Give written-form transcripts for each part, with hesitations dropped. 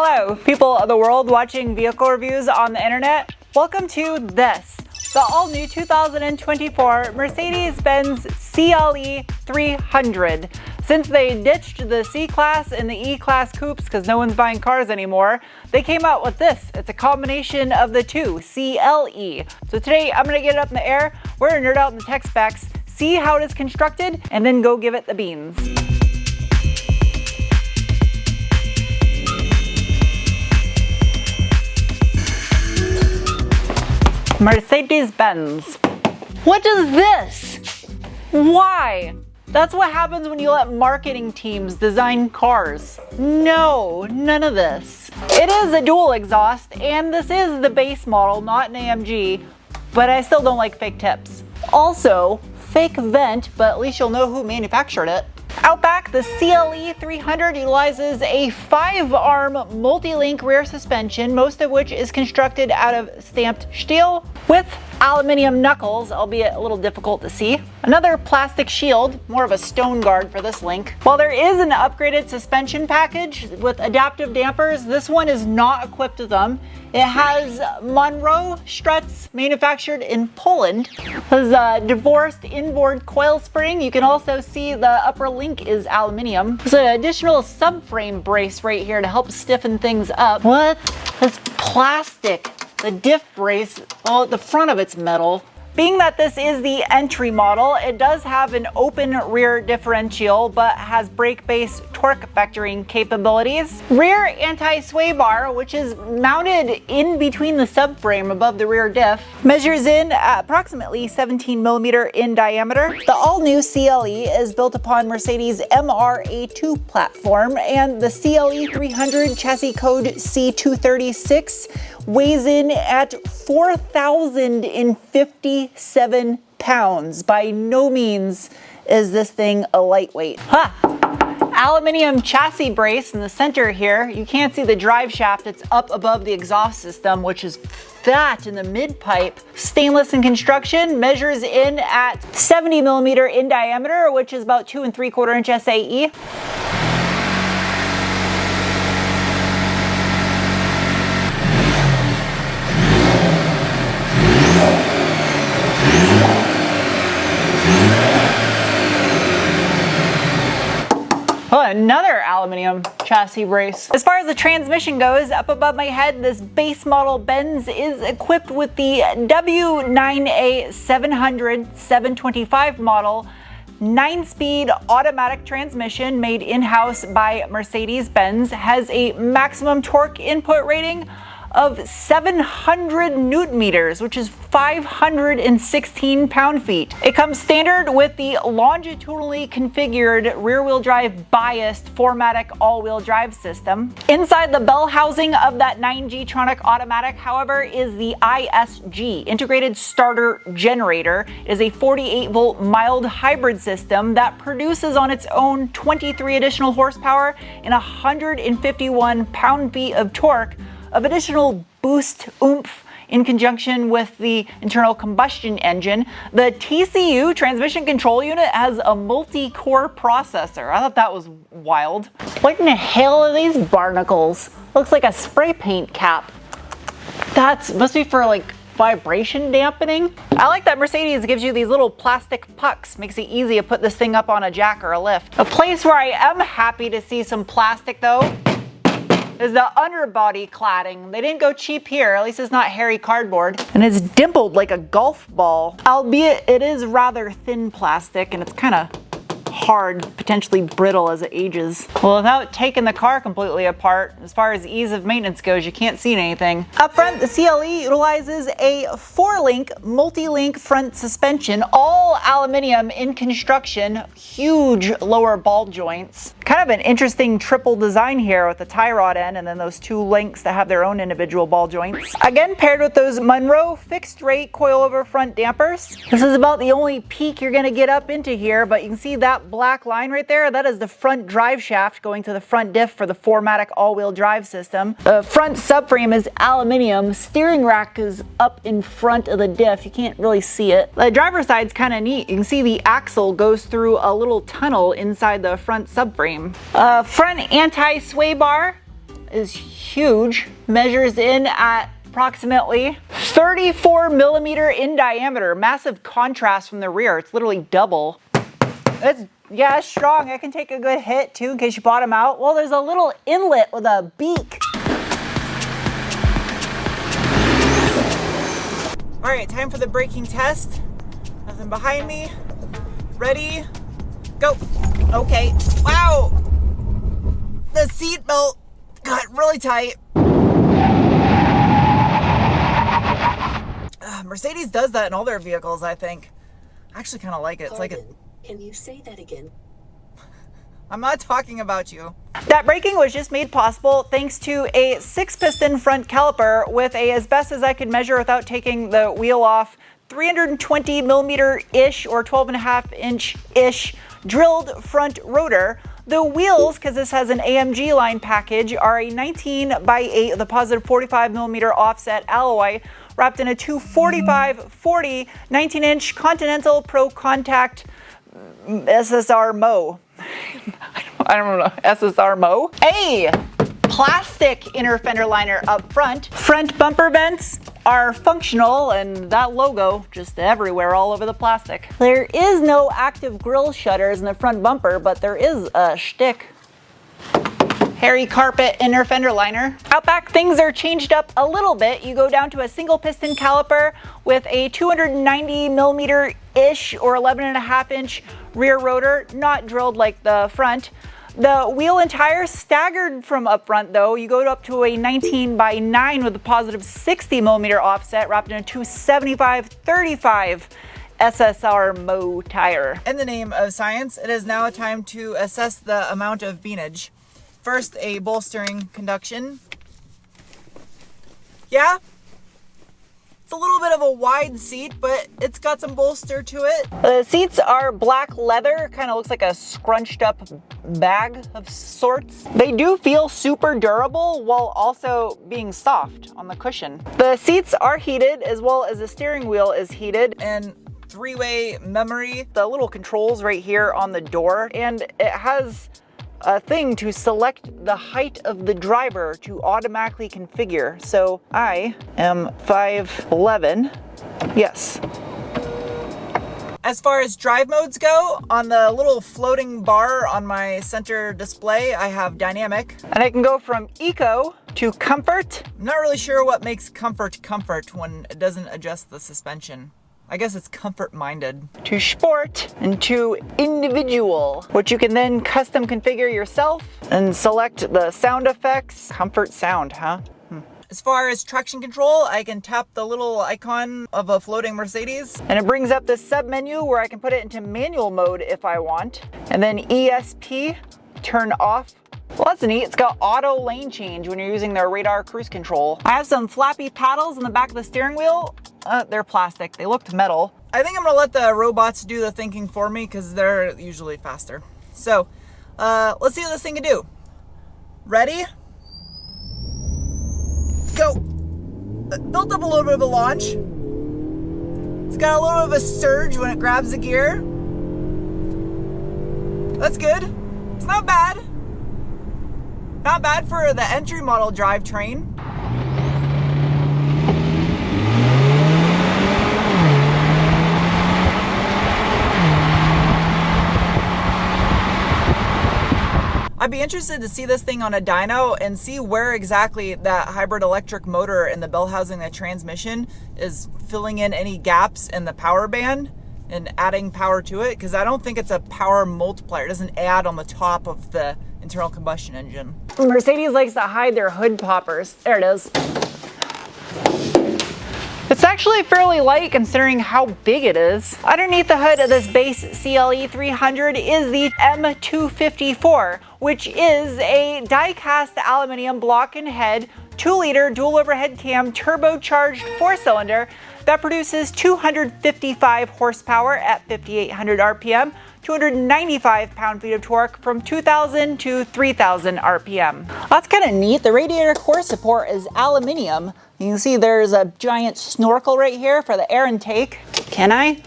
Hello, people of the world watching vehicle reviews on the internet. Welcome to this, the all-new 2024 Mercedes-Benz CLE 300. Since they ditched the C-Class and the E-Class coupes because no one's buying cars anymore, they came out with this. It's a combination of the two, CLE. So today I'm gonna get it up in the air, we're gonna nerd out in the tech specs, see how it is constructed, and then go give it the beans. Mercedes-Benz. What is this? Why? That's what happens when you let marketing teams design cars. No, none of this. It is a dual exhaust, and this is the base model, not an AMG, but I still don't like fake tips. Also, fake vent, but at least you'll know who manufactured it. Out back, the CLE 300 utilizes a 5-arm multi-link rear suspension, most of which is constructed out of stamped steel with aluminum knuckles, albeit a little difficult to see. Another plastic shield, more of a stone guard for this link. While there is an upgraded suspension package with adaptive dampers, this one is not equipped with them. It has Monroe struts manufactured in Poland. There's a divorced inboard coil spring. You can also see the upper link is aluminum. There's an additional subframe brace right here to help stiffen things up. What? This plastic. The diff brace, well, the front of it's metal. Being that this is the entry model, it does have an open rear differential, but has brake-based torque vectoring capabilities. Rear anti-sway bar, which is mounted in between the subframe above the rear diff, measures in at approximately 17 millimeter in diameter. The all-new CLE is built upon Mercedes MRA2 platform, and the CLE 300 chassis code C236 weighs in at 4,057 pounds. By no means is this thing a lightweight. Aluminium chassis brace in the center here. You can't see the drive shaft. It's up above the exhaust system, which is fat in the mid-pipe. Stainless in construction, measures in at 70 millimeter in diameter, which is about 2 3/4 inch SAE. Oh, another aluminum chassis brace. As far as the transmission goes, up above my head, this base model Benz is equipped with the W9A 700/725 model 9-speed automatic transmission made in-house by Mercedes-Benz. Has a maximum torque input rating of 700 newton meters, which is 516 pound-feet. It comes standard with the longitudinally configured rear-wheel drive biased 4MATIC all-wheel drive system. Inside the bell housing of that 9G-tronic automatic, however, is the ISG, Integrated Starter Generator. It is a 48-volt mild hybrid system that produces on its own 23 additional horsepower and 151 pound-feet of torque of additional boost oomph in conjunction with the internal combustion engine. The TCU, transmission control unit, has a multi-core processor. I thought that was wild. What in the hell are these barnacles? Looks like a spray paint cap. That must be for like vibration dampening. I like that Mercedes gives you these little plastic pucks. Makes it easy to put this thing up on a jack or a lift. A place where I am happy to see some plastic though is the underbody cladding. They didn't go cheap here, at least it's not hairy cardboard. And it's dimpled like a golf ball, albeit it is rather thin plastic and it's kind of hard, potentially brittle as it ages. Well, without taking the car completely apart, as far as ease of maintenance goes, you can't see anything. Up front, the CLE utilizes a 4-link, multi-link front suspension, all aluminum in construction, huge lower ball joints. Kind of an interesting triple design here with the tie rod end and then those 2 links that have their own individual ball joints. Again, paired with those Monroe fixed rate coilover front dampers. This is about the only peak you're gonna get up into here, but you can see that black line right there, that is the front drive shaft going to the front diff for the 4MATIC all-wheel drive system. The front subframe is aluminum. Steering rack is up in front of the diff. You can't really see it. The driver's side's kind of neat. You can see the axle goes through a little tunnel inside the front subframe. Front anti-sway bar is huge, measures in at approximately 34 millimeter in diameter. Massive contrast from the rear. It's literally double. It's strong. I can take a good hit too in case you bottom out. Well, there's a little inlet with a beak. All right, time for the braking test. Nothing behind me. Ready, go. Okay, wow. The seat belt got really tight. Mercedes does that in all their vehicles, I think. I actually kind of like it. It's like a... Can you say that again? I'm not talking about you. That braking was just made possible thanks to a 6-piston front caliper with a, as best as I could measure without taking the wheel off, 320 millimeter-ish or 12.5-inch-ish drilled front rotor. The wheels, because this has an AMG line package, are a 19x8 with a positive 45 millimeter offset alloy wrapped in a 245/40 19-inch Continental Pro Contact SSR Mo. I don't know, SSR Mo. A plastic inner fender liner up front. Front bumper vents are functional and that logo just everywhere all over the plastic. There is no active grille shutters in the front bumper, but there is a shtick. Hairy carpet inner fender liner. Out back, things are changed up a little bit. You go down to a single piston caliper with a 290 millimeter-ish or 11.5-inch rear rotor, not drilled like the front. The wheel and tires staggered from up front though. You go up to a 19x9 with a positive 60 millimeter offset wrapped in a 275/35 SSR Mo tire. In the name of science, it is now time to assess the amount of beanage. First, a bolstering conduction. Yeah, it's a little bit of a wide seat, but it's got some bolster to it. The seats are black leather, kind of looks like a scrunched up bag of sorts. They do feel super durable while also being soft on the cushion. The seats are heated as well as the steering wheel is heated, and 3-way memory, the little controls right here on the door, and it has a thing to select the height of the driver to automatically configure. So I am 5'11". Yes. As far as drive modes go, on the little floating bar on my center display, I have dynamic. And I can go from eco to comfort. I'm not really sure what makes comfort when it doesn't adjust the suspension. I guess it's comfort-minded. To sport and to individual, which you can then custom configure yourself and select the sound effects. Comfort sound, huh? As far as traction control, I can tap the little icon of a floating Mercedes and it brings up this sub menu where I can put it into manual mode if I want. And then ESP, turn off. Well, that's neat. It's got auto lane change when you're using their radar cruise control. I have some flappy paddles in the back of the steering wheel. They're plastic. They looked metal. I think I'm gonna let the robots do the thinking for me because they're usually faster. So, let's see what this thing can do. Ready? Go. Built up a little bit of a launch. It's got a little bit of a surge when it grabs the gear. That's good. It's not bad. Not bad for the entry model drivetrain. I'd be interested to see this thing on a dyno and see where exactly that hybrid electric motor in the bell housing, the transmission, is filling in any gaps in the power band and adding power to it, because I don't think it's a power multiplier. It doesn't add on the top of the internal combustion engine. Mercedes likes to hide their hood poppers. There it is. It's actually fairly light considering how big it is. Underneath the hood of this base CLE 300 is the M254, which is a die-cast aluminum block and head 2-liter dual overhead cam turbocharged 4-cylinder that produces 255 horsepower at 5,800 RPM, 295 pound-feet of torque from 2,000 to 3,000 RPM. That's kind of neat. The radiator core support is aluminum. You can see there's a giant snorkel right here for the air intake. Can I?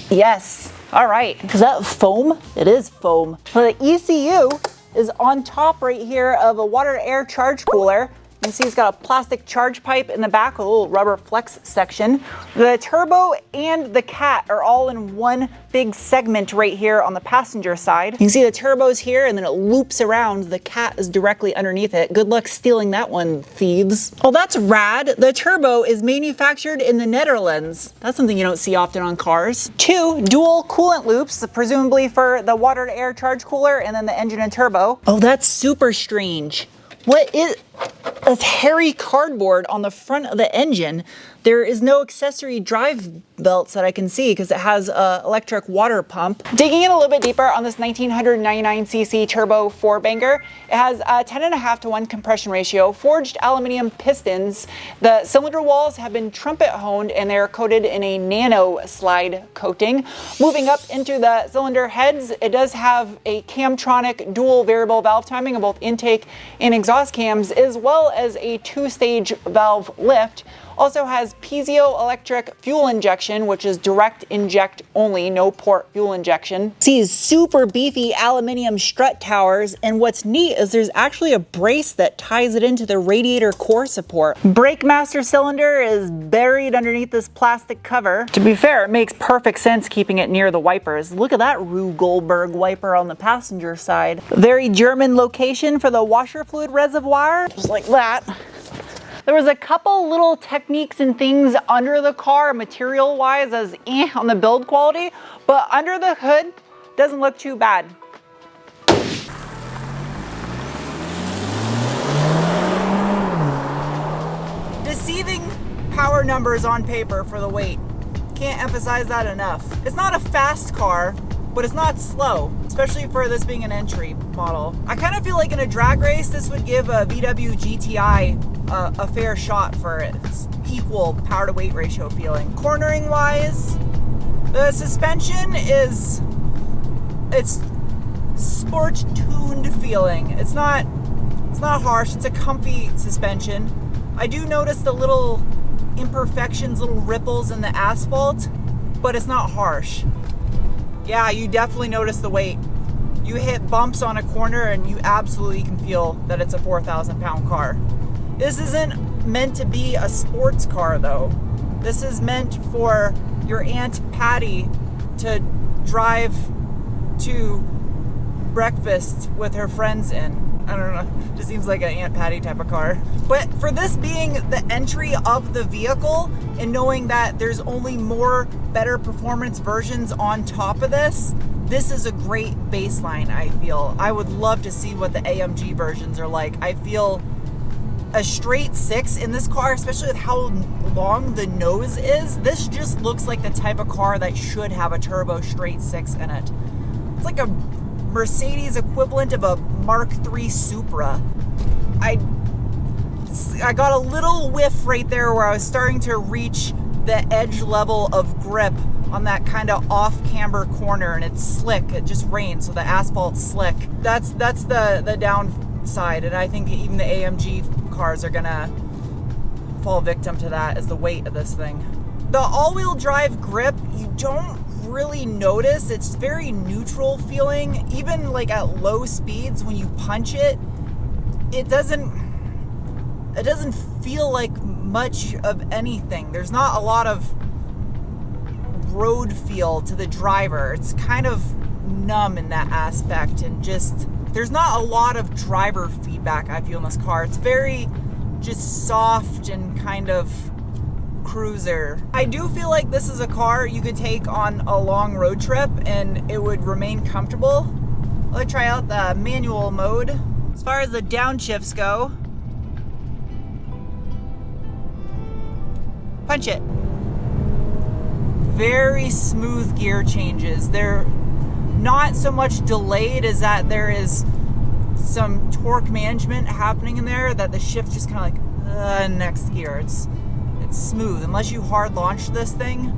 Yes. All right. Is that foam? It is foam. So the ECU is on top right here of a water-to-air charge cooler. You can see it's got a plastic charge pipe in the back, a little rubber flex section. The turbo and the cat are all in one big segment right here on the passenger side. You can see the turbo's here and then it loops around. The cat is directly underneath it. Good luck stealing that one, thieves. Oh, that's rad. The turbo is manufactured in the Netherlands. That's something you don't see often on cars. 2 dual coolant loops, presumably for the water-to-air charge cooler and then the engine and turbo. Oh, that's super strange. What is a hairy cardboard on the front of the engine? There is no accessory drive belts that I can see because it has an electric water pump. Digging in a little bit deeper on this 1999cc turbo 4-banger, it has a 10.5 to 1 compression ratio, forged aluminum pistons. The cylinder walls have been trumpet honed and they're coated in a nano slide coating. Moving up into the cylinder heads, it does have a Camtronic dual variable valve timing of both intake and exhaust cams, as well as a 2-stage valve lift. Also has piezoelectric fuel injection, which is direct inject only, no port fuel injection. These super beefy aluminum strut towers, and what's neat is there's actually a brace that ties it into the radiator core support. Brake master cylinder is buried underneath this plastic cover. To be fair, it makes perfect sense keeping it near the wipers. Look at that Rue Goldberg wiper on the passenger side. Very German location for the washer fluid reservoir, just like that. There was a couple little techniques and things under the car material-wise as on the build quality, but under the hood doesn't look too bad. Deceiving power numbers on paper for the weight. Can't emphasize that enough. It's not a fast car, but it's not slow, especially for this being an entry model. I kind of feel like in a drag race, this would give a VW GTI a fair shot for its equal power to weight ratio feeling. Cornering wise, the suspension it's sport tuned feeling. It's not harsh, it's a comfy suspension. I do notice the little imperfections, little ripples in the asphalt, but it's not harsh. Yeah, you definitely notice the weight. You hit bumps on a corner and you absolutely can feel that it's a 4,000 pound car. This isn't meant to be a sports car though. This is meant for your Aunt Patty to drive to breakfast with her friends in. I don't know, just seems like an Aunt Patty type of car. But for this being the entry of the vehicle and knowing that there's only more better performance versions on top of this, this is a great baseline, I feel. I would love to see what the AMG versions are like. I feel a straight 6 in this car, especially with how long the nose is, this just looks like the type of car that should have a turbo straight 6 in it. It's like a Mercedes equivalent of a Mark III Supra. I got a little whiff right there where I was starting to reach the edge level of grip on that kind of off camber corner, and it's slick. It just rained, so the asphalt's slick. That's the downside, and I think even the AMG cars are gonna fall victim to that, is the weight of this thing. The all-wheel drive grip, you don't really notice. It's very neutral feeling. Even like at low speeds when you punch it, it doesn't feel like much of anything. There's not a lot of road feel to the driver. It's kind of numb in that aspect, and just there's not a lot of driver feedback I feel in this car. It's very just soft and kind of cruiser. I do feel like this is a car you could take on a long road trip and it would remain comfortable. Let's try out the manual mode. As far as the downshifts go, punch it. Very smooth gear changes. They're not so much delayed as that there is some torque management happening in there, that the shift just kind of like next gear. It's smooth. Unless you hard launch this thing,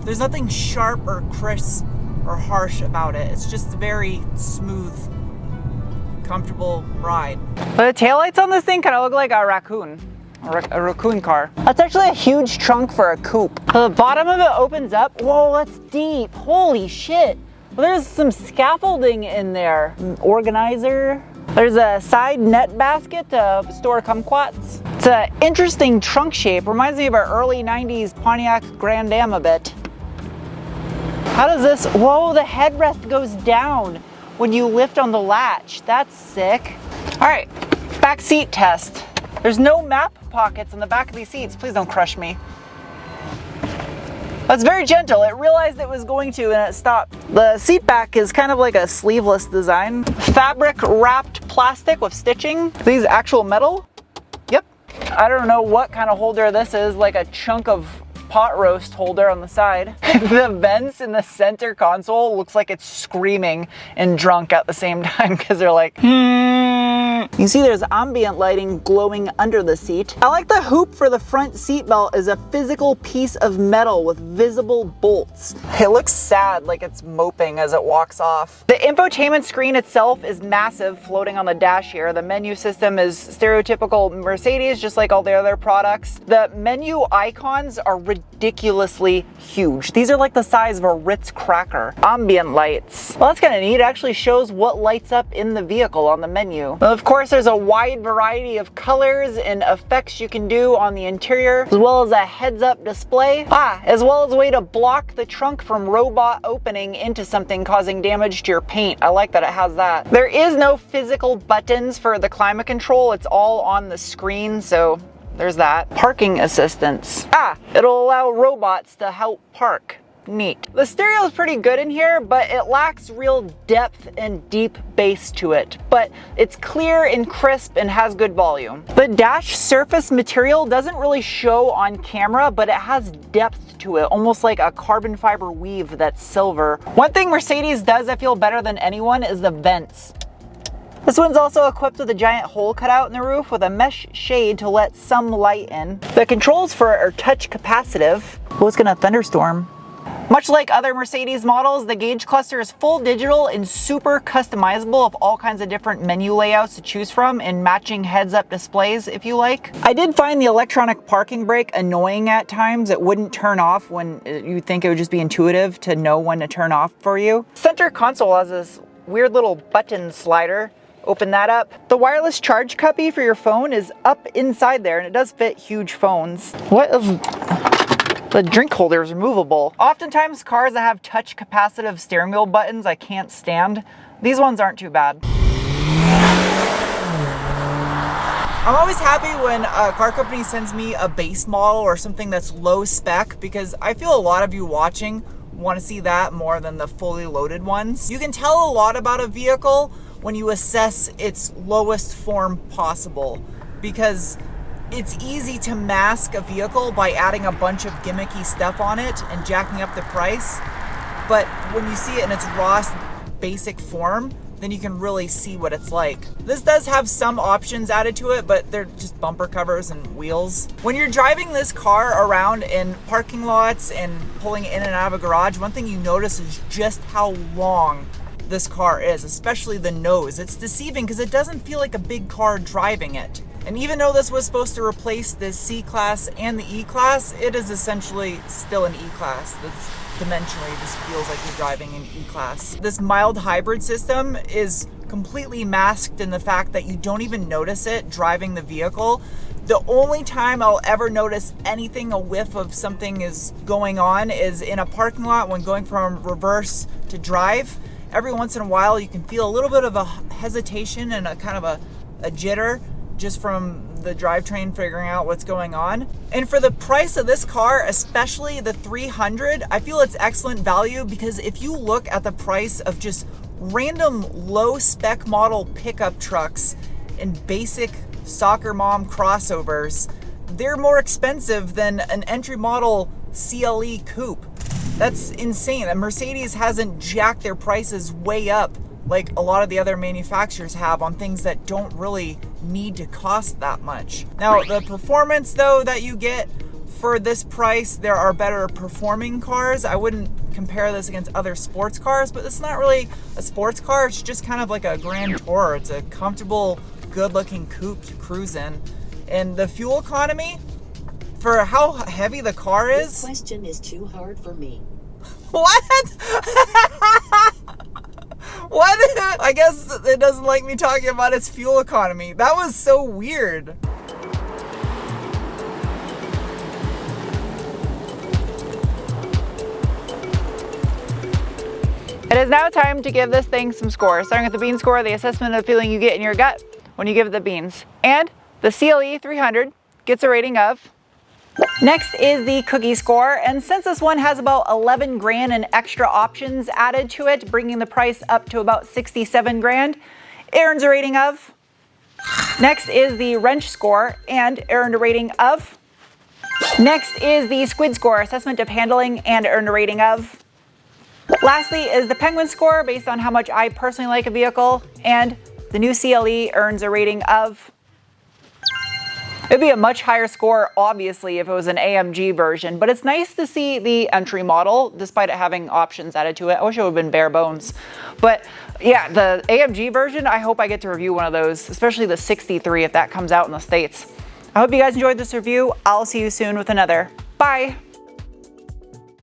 there's nothing sharp or crisp or harsh about it. It's just a very smooth, comfortable ride. But the taillights on this thing kind of look like a raccoon. A raccoon car. That's actually a huge trunk for a coupe. The bottom of it opens up. Whoa, that's deep. Holy shit. Well, there's some scaffolding in there. Organizer. There's a side net basket to store kumquats. It's an interesting trunk shape. Reminds me of our early 90s Pontiac Grand Am a bit. How does this, whoa, the headrest goes down when you lift on the latch. That's sick. All right, back seat test. There's no map pockets in the back of these seats. Please don't crush me. That's very gentle. It realized it was going to and it stopped. The seat back is kind of like a sleeveless design. Fabric wrapped plastic with stitching. These actual metal? Yep. I don't know what kind of holder this is, like a chunk of pot roast holder on the side. The vents in the center console looks like it's screaming and drunk at the same time because they're like, You see there's ambient lighting glowing under the seat. I like the hoop for the front seat belt is a physical piece of metal with visible bolts. It looks sad, like it's moping as it walks off. The infotainment screen itself is massive, floating on the dash here. The menu system is stereotypical Mercedes, just like all the other products. The menu icons are ridiculously huge. These are like the size of a Ritz cracker. Ambient lights. Well, that's kind of neat. It actually shows what lights up in the vehicle on the menu. Of course, there's a wide variety of colors and effects you can do on the interior, as well as a heads-up display. As well as a way to block the trunk from robot opening into something causing damage to your paint. I like that it has that. There is no physical buttons for the climate control. It's all on the screen, so there's that. Parking assistance. It'll allow robots to help park. Neat. The stereo is pretty good in here, but it lacks real depth and deep bass to it. But it's clear and crisp and has good volume. The dash surface material doesn't really show on camera, but it has depth to it, almost like a carbon fiber weave that's silver. One thing Mercedes does I feel better than anyone is the vents. This one's also equipped with a giant hole cut out in the roof with a mesh shade to let some light in. The controls for it are touch capacitive. Oh, it's gonna thunderstorm. Much like other Mercedes models, the gauge cluster is full digital and super customizable with all kinds of different menu layouts to choose from and matching heads-up displays if you like. I did find the electronic parking brake annoying at times. It wouldn't turn off when you think it would just be intuitive to know when to turn off for you. Center console has this weird little button slider. Open that up. The wireless charge cubby for your phone is up inside there and it does fit huge phones. What is... The drink holder is removable. Oftentimes cars that have touch capacitive steering wheel buttons I can't stand. These ones aren't too bad. I'm always happy when a car company sends me a base model or something that's low spec because I feel a lot of you watching want to see that more than the fully loaded ones. You can tell a lot about a vehicle when you assess its lowest form possible because it's easy to mask a vehicle by adding a bunch of gimmicky stuff on it and jacking up the price. But when you see it in its raw, basic form, then you can really see what it's like. This does have some options added to it, but they're just bumper covers and wheels. When you're driving this car around in parking lots and pulling in and out of a garage, one thing you notice is just how long this car is, especially the nose. It's deceiving because it doesn't feel like a big car driving it. And even though this was supposed to replace the C-Class and the E-Class, it is essentially still an E-Class. That's dimensionally just feels like you're driving an E-Class. This mild hybrid system is completely masked in the fact that you don't even notice it driving the vehicle. The only time I'll ever notice anything, a whiff of something is going on, is in a parking lot when going from reverse to drive. Every once in a while you can feel a little bit of a hesitation and a kind of a jitter just from the drivetrain figuring out what's going on. And for the price of this car, especially the 300, I feel it's excellent value because if you look at the price of just random low spec model pickup trucks and basic soccer mom crossovers, they're more expensive than an entry model CLE coupe. That's insane. And Mercedes hasn't jacked their prices way up like a lot of the other manufacturers have on things that don't really need to cost that much. Now, the performance though that you get for this price, there are better performing cars. I wouldn't compare this against other sports cars, but it's not really a sports car. It's just kind of like a Grand Tour. It's a comfortable, good-looking coupe to cruise in. And the fuel economy, for how heavy the car is... This question is too hard for me. What? What? I guess it doesn't like me talking about its fuel economy. That was so weird. It is now time to give this thing some scores. Starting with the bean score, the assessment of the feeling you get in your gut when you give it the beans. And the CLE 300 gets a rating of. Next is the cookie score, and since this one has about 11 grand in extra options added to it, bringing the price up to about 67 grand, it earns a rating of. Next is the wrench score, and it earned a rating of. Next is the squid score, assessment of handling, and it earned a rating of. Lastly is the penguin score, based on how much I personally like a vehicle, and the new CLE earns a rating of. It'd be a much higher score, obviously, if it was an AMG version, but it's nice to see the entry model, despite it having options added to it. I wish it would have been bare bones. But yeah, the AMG version, I hope I get to review one of those, especially the 63 if that comes out in the States. I hope you guys enjoyed this review. I'll see you soon with another. Bye!